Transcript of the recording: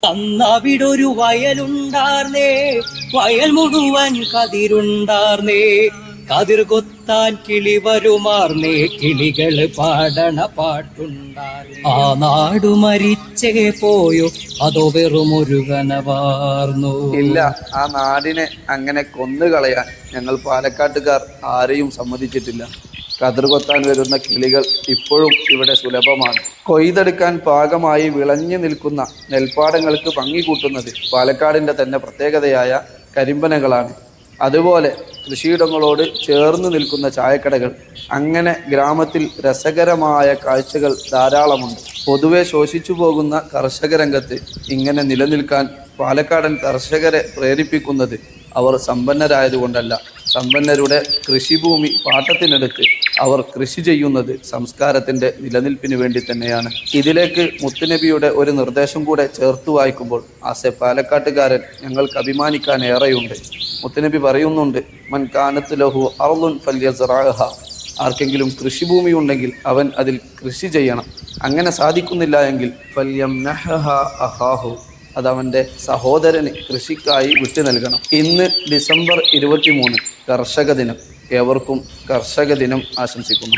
അന്നവിടൊരു വയലുണ്ടാർന്നേ, വയൽ മുഴുവൻ കതിരുണ്ടാർന്നേ, കതിർ കൊത്താൻ കിളി വരുമാർന്നേ, കിളികള് പാടണ പാട്ടുണ്ടാർന്നേ. ആ നാടു മരിച്ചേ പോയോ, അതോ വെറുമൊരു കനവാർന്നു? ഇല്ല, ആ നാടിനെ അങ്ങനെ കൊന്നുകളയാൻ ഞങ്ങൾ പാലക്കാട്ടുകാർ ആരെയും സമ്മതിച്ചിട്ടില്ല. കതിർ കൊത്താൻ വരുന്ന കിളികൾ ഇപ്പോഴും ഇവിടെ സുലഭമാണ്. കൊയ്തെടുക്കാൻ പാകമായി വിളഞ്ഞു നിൽക്കുന്ന നെൽപ്പാടങ്ങൾക്ക് ഭംഗി കൂട്ടുന്നത് പാലക്കാടിൻ്റെ തന്നെ പ്രത്യേകതയായ കരിമ്പനകളാണ്. അതുപോലെ കൃഷിയിടങ്ങളോട് ചേർന്ന് നിൽക്കുന്ന ചായക്കടകൾ, അങ്ങനെ ഗ്രാമത്തിൽ രസകരമായ കാഴ്ചകൾ ധാരാളമുണ്ട്. പൊതുവെ ശോഷിച്ചു പോകുന്ന കർഷക രംഗത്ത് ഇങ്ങനെ നിലനിൽക്കാൻ പാലക്കാടൻ കർഷകരെ പ്രേരിപ്പിക്കുന്നത് അവർ സമ്പന്നരായതുകൊണ്ടല്ല. സമ്പന്നരുടെ കൃഷിഭൂമി പാട്ടത്തിനെടുത്ത് അവർ കൃഷി ചെയ്യുന്നത് സംസ്കാരത്തിൻ്റെ നിലനിൽപ്പിന് വേണ്ടി തന്നെയാണ്. ഇതിലേക്ക് മുത്തുനബിയുടെ ഒരു നിർദ്ദേശം കൂടെ ചേർത്ത് വായിക്കുമ്പോൾ ആസെ പാലക്കാട്ടുകാരൻ ഞങ്ങൾക്ക് അഭിമാനിക്കാൻ ഏറെയുണ്ട്. മുത്തുനബി പറയുന്നുണ്ട്, മൻ കാനത്ത് ലഹു അർളുൻ ഫല്യസ്റഅഹ. ആർക്കെങ്കിലും കൃഷിഭൂമി ഉണ്ടെങ്കിൽ അവൻ അതിൽ കൃഷി ചെയ്യണം. അങ്ങനെ സാധിക്കുന്നില്ല എങ്കിൽ ഫല്യംനഹഹ അഖാഹു, അതവൻ്റെ സഹോദരന് കൃഷിക്കായി വിട്ടു നൽകണം. ഇന്ന് ഡിസംബർ 23 കർഷക ദിനം. ഏവർക്കും കർഷക ദിനം ആശംസിക്കുന്നു.